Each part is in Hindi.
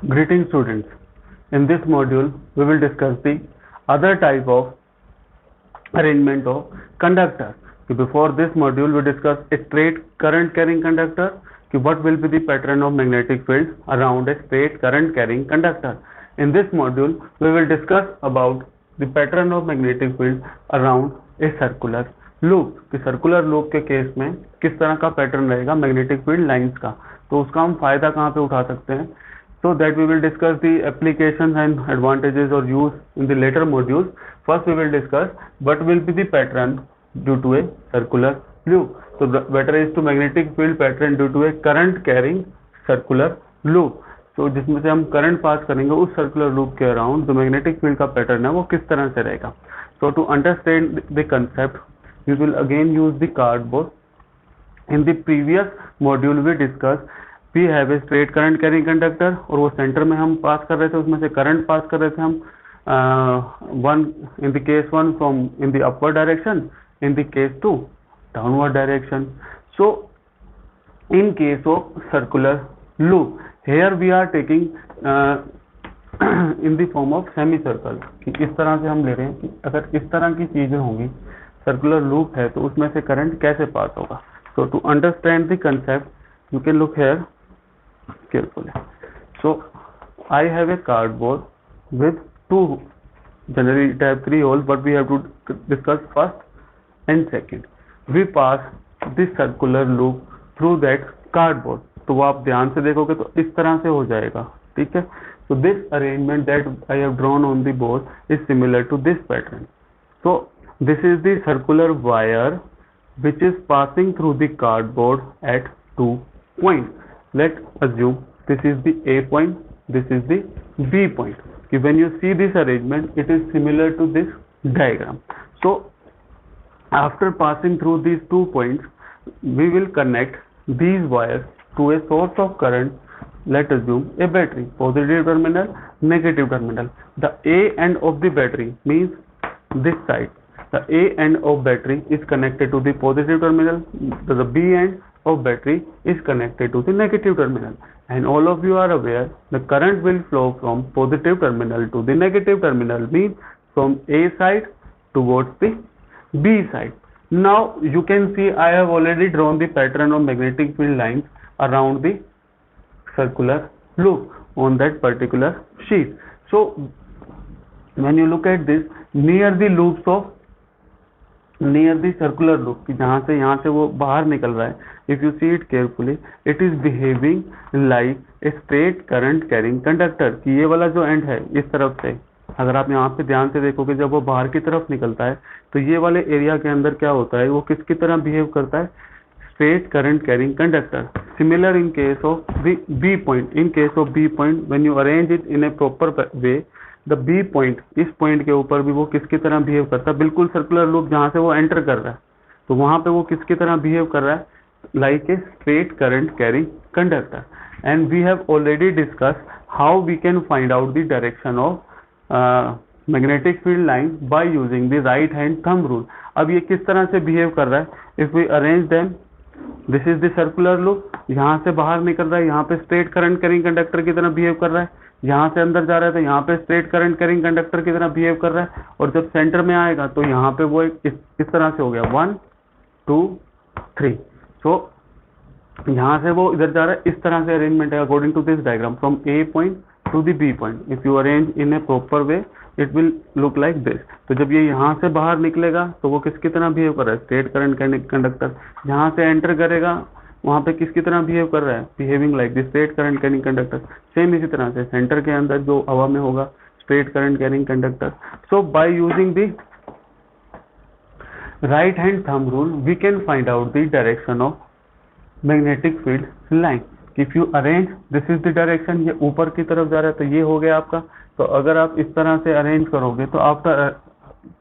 Greetings students. In this module, we will discuss the other type of arrangement of conductor. Before this module, we discussed a straight current carrying conductor. What will be the pattern of magnetic field around a straight current carrying conductor? In this module, we will discuss about the pattern of magnetic field around a circular loop. कि सर्कुलर लूप के केस में किस तरह का पैटर्न रहेगा मैग्नेटिक फील्ड लाइंस का, तो उसका हम फायदा कहाँ पे उठा सकते हैं. So that we will discuss the applications and advantages or use in the later modules. First we will discuss what will be the pattern due to a circular loop. So the better is to magnetic field pattern due to a current carrying circular loop. So जिसमें से हम करंट पास करेंगे उस सर्कुलर लूप के अराउंड जो मैग्नेटिक फील्ड का पैटर्न है वो किस तरह से रहेगा. So to understand the concept, we will again use the cardboard. In the previous module we discussed we have a straight current carrying conductor और वो सेंटर में हम पास कर रहे थे, उसमें से करंट पास कर रहे थे हम one in the case one from in the upward direction, in the case two downward direction. So in case of circular loop here we are taking in the form of semi circle. कि इस तरह से हम ले रहे हैं कि अगर इस तरह की चीजें होंगी, सर्कुलर लूप है तो उसमें से करंट कैसे पास होगा. So to understand the concept you can look here carefully. So I have a cardboard with two, generally it have three holes, but we have to discuss first and second. We pass this circular loop through that cardboard. तो वो आप ध्यान से देखोगे तो इस तरह से हो जाएगा, ठीक है. So this arrangement that I have drawn on the board is similar to this pattern. So this is the circular wire which is passing through the cardboard at 2 points. Let's assume this is the A point, this is the B point. When you see this arrangement, it is similar to this diagram. So after passing through these 2 points, we will connect these wires to a source of current. Let's assume a battery, positive terminal, negative terminal. The A end of the battery means this side. The A end of battery is connected to the positive terminal. The B end of battery is connected to the negative terminal, and all of you are aware the current will flow from positive terminal to the negative terminal, means from A side towards the B side. Now you can see I have already drawn the pattern of magnetic field lines around the circular loop on that particular sheet. So when you look at this, near the circular loop कि जहाँ से यहाँ से वो बाहर निकल रहा है, if you see it carefully, it is behaving like a straight current carrying conductor. कि ये वाला जो एंड है इस तरफ से, अगर आप यहाँ पे ध्यान से देखोगे जब वो बाहर की तरफ निकलता है तो ये वाले एरिया के अंदर क्या होता है, वो किसकी तरह बिहेव करता है, straight current carrying conductor. Similar in case of the B point. In case of B point, when you arrange it in a proper way, the B point, इस पॉइंट के ऊपर भी वो किसकी तरह बिहेव करता है, बिल्कुल सर्कुलर लूप जहां से वो एंटर कर रहा है तो वहां पे वो किसकी तरह बिहेव कर रहा है, like a straight current carrying conductor. And we have already discuss how we can find out the direction of magnetic field line by using the right hand thumb rule. अब ये किस तरह से बिहेव कर रहा है, if we arrange them, this is the circular loop, यहाँ से बाहर निकल रहा है, यहाँ पे स्ट्रेट करंट कैरिंग कंडक्टर की तरह बिहेव कर रहा है, यहाँ से अंदर जा रहा है तो यहाँ पे स्ट्रेट करंट कैरिंग कंडक्टर की तरह बिहेव कर रहा है, और जब सेंटर में आएगा तो यहाँ पे वो इस तरह से हो गया 1 2 3. सो यहाँ से वो इधर जा रहा है, इस तरह से अरेंजमेंट है according to this diagram from A point to the B point. If you arrange in a proper way it will look like this. तो जब ये यहाँ से बाहर निकलेगा तो वो किसकी तरह बिहेव कर रहा है, स्ट्रेट करंट कंडक्टर. जहाँ से एंटर करेगा वहां पे किसकी तरह बिहेव कर रहा है, behaving like the straight current carrying conductor. Same इसी तरह से सेंटर के अंदर जो हवा में होगा straight current carrying conductor. So by using the right hand thumb rule we can find out the direction of magnetic field line. If you arrange, this is the direction, ये ऊपर की तरफ जा रहा है तो ये हो गया आपका. तो अगर आप इस तरह से अरेंज करोगे तो after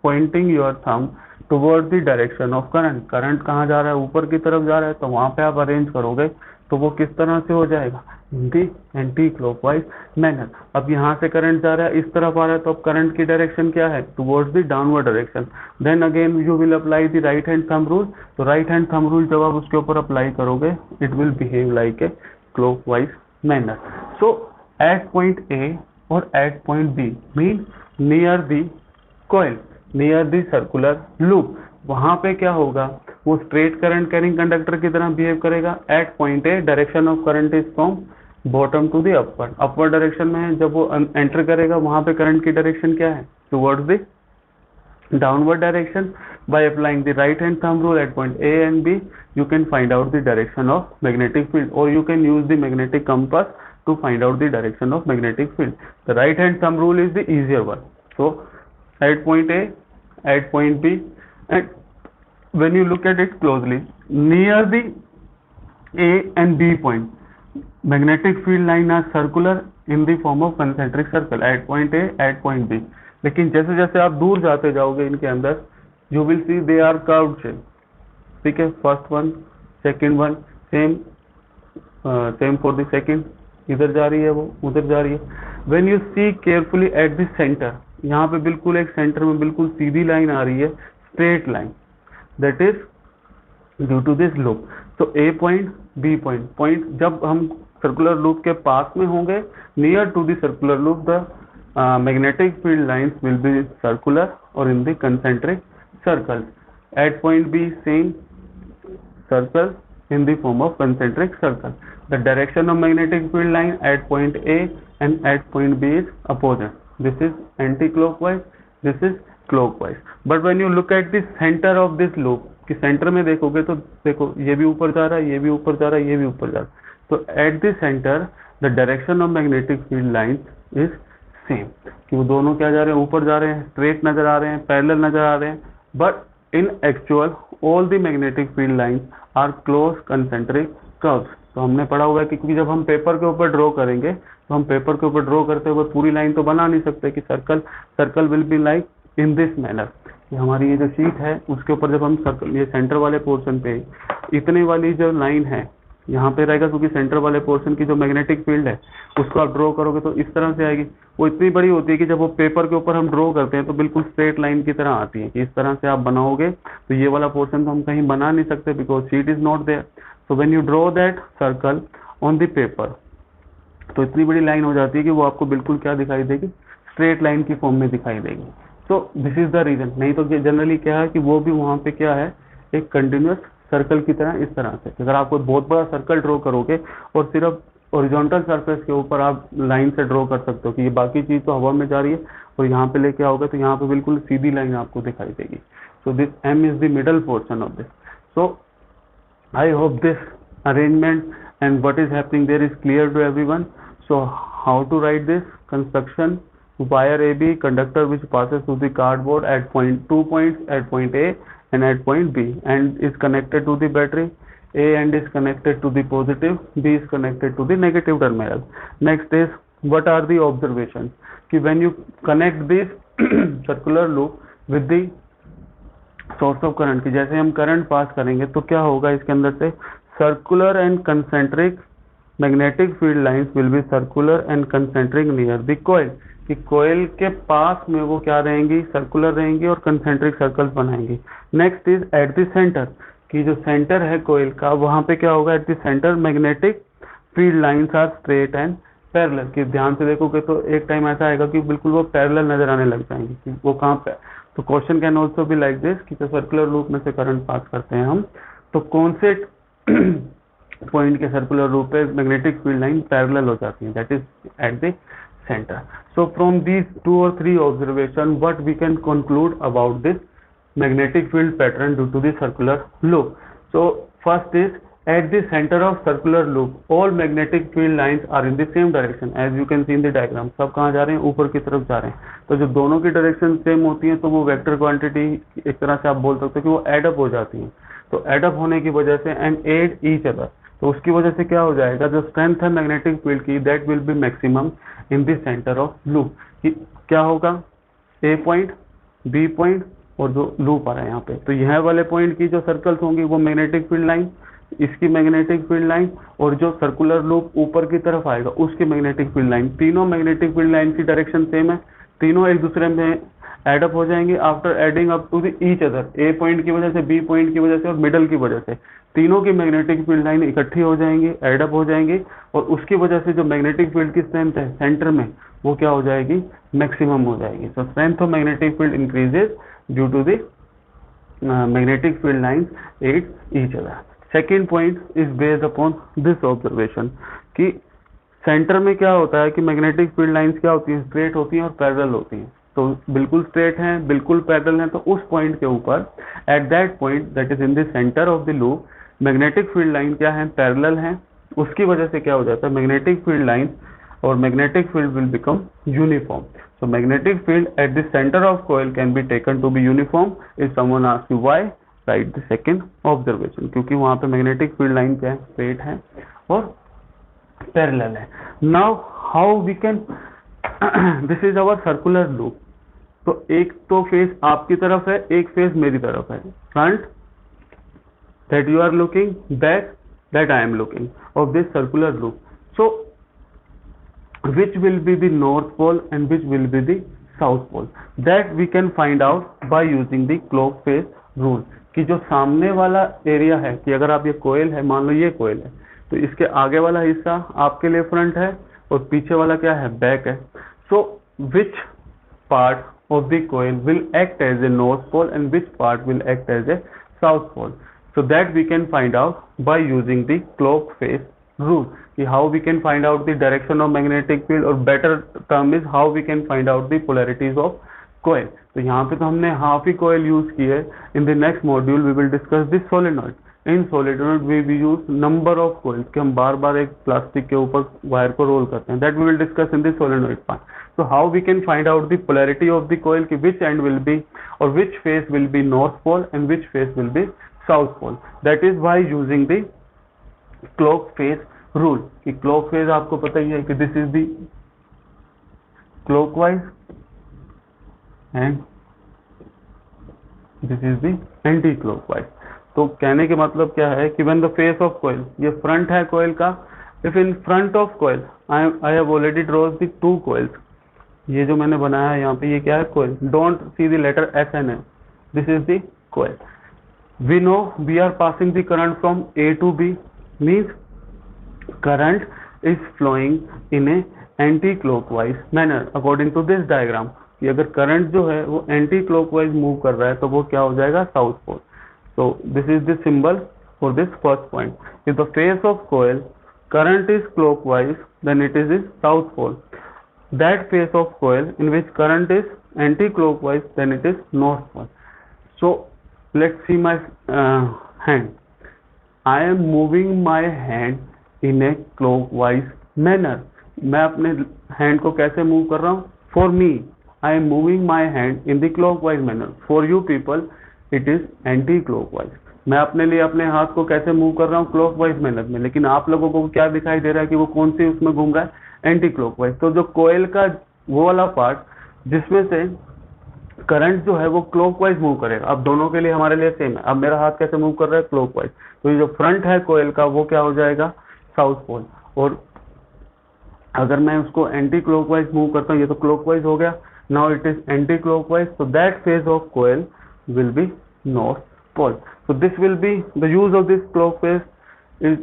pointing your thumb toward the direction of current, current कहाँ जा रहा है, ऊपर की तरफ जा रहा है, तो वहां पे आप अरेंज करोगे तो वो किस तरह से हो जाएगा, इन दी एंटी क्लॉकवाइज मैनर. अब यहाँ से करंट जा रहा है, इस तरफ आ रहा है, तो अब करंट की डायरेक्शन क्या है, towards the downward direction. Then again you will apply the right hand thumb rule. तो राइट हैंड थंब रूल जब आप उसके ऊपर अप्लाई करोगे it will behave like a clockwise manner. So at point A और at point B mean near the coil, near the circular loop. वहां पे क्या होगा, वो स्ट्रेट करंट कैरिंग कंडक्टर की तरह बिहेव करेगा। At point A direction of current is from bottom to the upward direction में है। जब वो एंटर करेगा वहां पे करंट की डायरेक्शन क्या है, towards the downward direction. By applying the right hand thumb rule at point A and B, you can find out the direction of magnetic field, or you can use the magnetic compass to find out the direction of magnetic field. The right hand thumb rule is the easier one. So at point A, at point B, and when you look at it closely, near the A and B point, magnetic field line are circular in the form of concentric circle at point A, at point B. लेकिन जैसे जैसे आप दूर जाते जाओगे इनके अंदर, you will see they are curved shape. ठीक है, first one, second one, same for the second, इधर जा रही है वो, उधर जा रही है। When you see carefully at the center, यहाँ पे बिल्कुल एक सेंटर में बिल्कुल सीधी लाइन आ रही है, straight line, that is due to this loop. तो A point, B point, point जब हम सर्कुलर लूप के पास में होंगे, near to the circular loop, the magnetic field lines will be circular or in the concentric circles. At point B, same circle in the form of concentric circle. The direction of magnetic field line at point A and at point B is opposite. This is anti-clockwise, this is clockwise. But when you look at the center of this loop, कि सेंटर में देखोगे तो देखो ये भी ऊपर जा रहा है, ये भी ऊपर जा रहा है, ये भी ऊपर जा रहा है। तो at the center, the direction of magnetic field lines is same, कि वो दोनों क्या जा रहे हैं, ऊपर जा रहे हैं, स्ट्रेट नजर आ रहे हैं, पैरेलल नजर आ रहे हैं। But in actual all the magnetic field lines are close concentric curves. तो हमने पढ़ा हुआ है कि क्योंकि जब हम पेपर के ऊपर ड्रॉ करेंगे तो हम पेपर के ऊपर ड्रॉ करते हुए पूरी लाइन तो बना नहीं सकते कि circle will be like in this manner. हमारी ये जो शीट है उसके ऊपर जब हम सर्कल, ये सेंटर वाले पोर्शन पे इतनी वाली जो लाइन है यहाँ पे रहेगा, क्योंकि सेंटर वाले पोर्शन की जो मैग्नेटिक फील्ड है उसको आप ड्रॉ करोगे तो इस तरह से आएगी। वो इतनी बड़ी होती है कि जब वो पेपर के ऊपर हम ड्रॉ करते हैं तो बिल्कुल स्ट्रेट लाइन की तरह आती है कि इस तरह से आप बनाओगे। तो ये वाला पोर्शन तो हम कहीं बना नहीं सकते because sheet is not there. So when you draw that circle on the paper, तो इतनी बड़ी लाइन हो जाती है कि वो आपको बिल्कुल क्या दिखाई देगी, स्ट्रेट लाइन की फॉर्म में दिखाई देगी। So this is the reason. नहीं तो जनरली क्या है कि वो भी वहां पे क्या है, एक कंटिन्यूअस सर्कल की तरह, इस तरह से। अगर आप कोई बहुत बड़ा सर्कल ड्रॉ करोगे और सिर्फ हॉरिजॉन्टल सरफेस के ऊपर आप लाइन से ड्रॉ कर सकते हो कि ये बाकी चीज तो हवा में जा रही है और यहाँ पे लेके आओगे तो यहाँ पे बिल्कुल सीधी लाइन आपको दिखाई देगी। So this M is the middle portion of this. So I hope this arrangement and what is happening there is clear to everyone. So how to write this construction, wire AB, conductor which passes through the cardboard at two points at point A and at point B and is connected to the battery. A end is connected to the positive, B is connected to the negative terminal. Next is what are the observations, कि when you connect this circular loop with the source of current, कि जैसे हम करंट पास करेंगे तो क्या होगा इसके अंदर से, circular and concentric magnetic field lines will be circular and concentric near the coil, कि कोयल के पास में वो क्या रहेंगी, सर्कुलर रहेंगी और कंसेंट्रिक सर्कल्स बनाएंगी। Next is eight the centre, कि जो सेंटर है कोयल का वहां पे क्या होगा, at the center magnetic field lines are straight and parallel. कि ध्यान से देखोगे तो एक टाइम ऐसा आएगा कि बिल्कुल वो पैरेलल नजर आने लग जाएंगी कि वो कहाँ पे। तो question can also be like this, कि सर्कुलर लूप में से करंट पास करते हैं हम तो कौन से पॉइंट के सर्कुलर लूप पे मैग्नेटिक फील्ड लाइन पैरेलल हो जाती है, that is at the center. So from these 2 or 3 observations, what we can conclude about this magnetic field pattern due to the circular loop. So first is at the center of circular loop, all magnetic field lines are in the same direction as you can see in the diagram. सब कहाँ जा रहे हैं, ऊपर की तरफ जा रहे हैं। तो जब दोनों की डायरेक्शन सेम होती है तो वो वेक्टर क्वांटिटी एक तरह से आप बोल सकते हो कि वो एड अप हो जाती है। तो एड अप होने की वजह से एंड एड ईच अदर, तो उसकी वजह से क्या हो जाएगा, जो स्ट्रेंथ है मैग्नेटिक फील्ड की that will be maximum in the centre of loop. कि क्या होगा, ए पॉइंट, बी पॉइंट और जो लूप आ रहा है यहाँ पे, तो यह वाले पॉइंट की जो सर्कल्स होंगी वो मैग्नेटिक फील्ड लाइन, इसकी मैग्नेटिक फील्ड लाइन और जो सर्कुलर लूप ऊपर की तरफ आएगा उसकी मैग्नेटिक फील्ड लाइन, तीनों मैग्नेटिक फील्ड लाइन की डायरेक्शन सेम है, तीनों एक दूसरे में एड अप हो जाएंगे after adding up to the each other, A point की वजह से, बी पॉइंट की वजह से और मिडल की वजह से, तीनों की मैग्नेटिक फील्ड लाइन इकट्ठी हो जाएंगी, एड अप हो जाएंगी, और उसकी वजह से जो मैग्नेटिक फील्ड की स्ट्रेंथ है सेंटर में वो क्या हो जाएगी, मैक्सिमम हो जाएगी. So strength of magnetic field increases due to the magnetic field lines at each other. Second point is based upon this observation कि सेंटर में क्या होता है कि मैग्नेटिक फील्ड लाइंस क्या होती हैं, स्ट्रेट होती हैं और पैरेलल होती हैं. तो बिल्कुल स्ट्रेट हैं, बिल्कुल पैरेलल हैं, तो उस पॉइंट के ऊपर at that point that is in the centre of the loop magnetic field line क्या है, पैरेलल हैं. उसकी वजह से क्या हो जाता है, मैग्नेटिक फील्ड लाइन और magnetic field will become uniform. So magnetic field at the center of coil can be taken to be uniform. If someone asks you why, write the second observation. क्योंकि वहां पे magnetic field line क्या है, straight है और parallel है. Now how we can this is our circular loop. तो एक तो फेस आपकी तरफ है, एक फेस मेरी तरफ है. Front that you are looking, back that I am looking of this circular loop. So which will be the north pole and which will be the south pole, that we can find out by using the clock phase rule. कि जो सामने वाला एरिया है, कि अगर आप ये कोयल है, मान लो ये कोयल है, तो इसके आगे वाला हिस्सा आपके लिए फ्रंट है और पीछे वाला क्या है, बैक है. So which part of the coil will act as a north pole and which part will act as a south pole. So that we can find out by using the clock phase rule. कि how we can find out the direction of magnetic field, और better term is how we can find out the polarities of coil. तो यहाँ पे तो हमने हाफ ही coil यूज की है. In the next module we will discuss the solenoid. In solenoid we use number of coils कि हम बार बार एक प्लास्टिक के ऊपर वायर को रोल करते हैं. That we will discuss in the solenoid part. So how we can find out the polarity of the coil कि which end will be or which phase will be north pole and which phase will be south pole. That is by using the clock phase rule. कि clock phase आपको पता ही है कि this is the clockwise and this is the anti clockwise. तो कहने के मतलब क्या है कि when the face of coil, ये front है coil का, if in front of coil I have already drawn the two coils. ये जो मैंने बनाया है यहाँ पे, ये क्या है, coil. Don't see the letter S and M. This is the coil. We know we are passing the current from A to B, means current is flowing in a anti-clockwise manner according to this diagram. कि अगर करंट जो है वो एंटी क्लॉकवाइज मूव कर रहा है तो वो क्या हो जाएगा, south pole. So this is the symbol for this first point. If the face of coil current is clockwise then it is south pole. That face of coil in which current is anti clockwise then it is north pole. So let's see my hand. I am moving my hand in a clockwise manner. मैं अपने hand को कैसे move कर रहा हूँ? For me, I am moving my hand in the clockwise manner. For you people, it is anti-clockwise. मैं अपने लिए अपने हाथ को कैसे मूव कर रहा हूँ, क्लॉकवाइज मैनर में. लेकिन आप लोगों को क्या दिखाई दे रहा है कि वो कौन सी उसमें घूम रहा है, एंटी क्लॉकवाइज. तो जो कोयल का वो वाला पार्ट जिसमें से करंट जो है वो क्लॉकवाइज मूव करेगा. अब दोनों के लिए हमारे लिए सेम है. अब मेरा हाथ कैसे मूव कर रहा है, क्लॉकवाइज. तो ये जो फ्रंट है कोयल का वो क्या हो जाएगा, साउथ पोल. और अगर मैं उसको एंटी क्लॉकवाइज मूव करता हूँ, ये तो क्लॉकवाइज हो गया, now it is anti clockwise. So that phase of coil will be north pole. So this will be the use of this clock phase is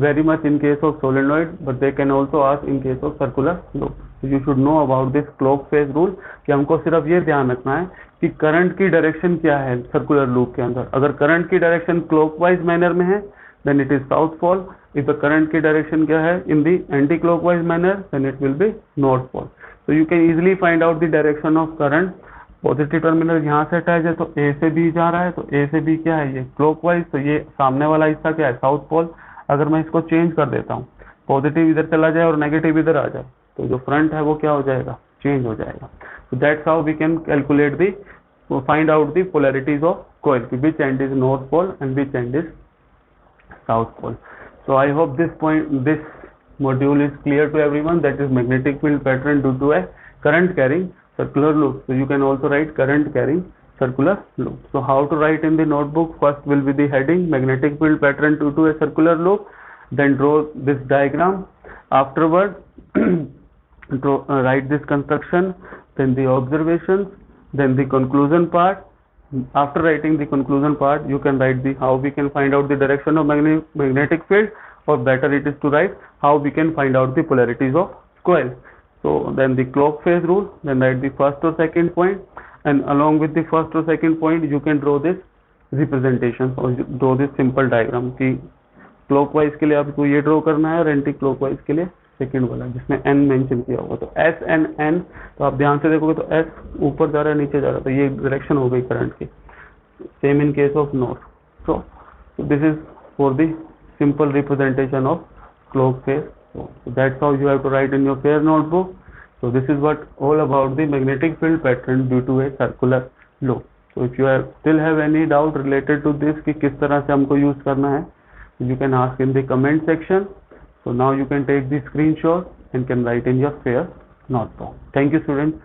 very much in case of solenoid, but they can also ask in case of circular loop. So you should know about this clock phase rule कि हमको सिर्फ ये ध्यान रखना है कि करंट की डायरेक्शन क्या है सर्कुलर लूप के अंदर. अगर करंट की डायरेक्शन क्लॉकवाइज मैनर में है then it is south pole. if the current की डायरेक्शन क्या है in the anti clockwise manner then it will be north pole. so you can easily find out the direction of current. Positive terminal यहाँ से अटैच है तो ए से बी जा रहा है, तो ए से बी क्या है, ये क्लॉकवाइज. तो ये सामने वाला हिस्सा क्या है, साउथ पोल. अगर मैं इसको चेंज कर देता हूँ, पॉजिटिव इधर चला जाए और नेगेटिव इधर आ जाए, तो जो फ्रंट है वो क्या हो जाएगा, चेंज हो जाएगा. so that's how we can calculate the find out the polarities of coil, which end is north pole and which end is south pole. So I hope this module is clear to everyone, that is magnetic field pattern due to a current carrying circular loop. So you can also write current carrying circular loop. So how to write in the notebook? First will be the heading, magnetic field pattern due to a circular loop. Then draw this diagram. Afterward write this construction, then the observations, Then the conclusion part. After writing the conclusion part, you can write the how we can find out the direction of magnetic field, or better it is to write how we can find out the polarities of coil. So then the clock phase rule, then write the first or second point, and along with the first or second point you can draw this representation or draw this simple diagram कि clockwise के लिए आपको ये ड्रॉ करना है और एंटी क्लॉकवाइज के लिए सेकंड वाला जिसमें n मेंशन किया होगा। तो S and N, तो आप ध्यान से देखोगे तो S ऊपर जा रहा है नीचे जा रहा है, तो ये डायरेक्शन हो गई करंट की। Same in case of note. So this is for the simple representation of clock phase. So that's how you have to write in your fair notebook. So this is what all about the magnetic field pattern due to a circular loop. So if you still have any doubt related to this कि किस तरह से हमको यूज करना है, you can ask in the comment section. So now you can take the screenshot and can write in your fair notebook. Thank you students.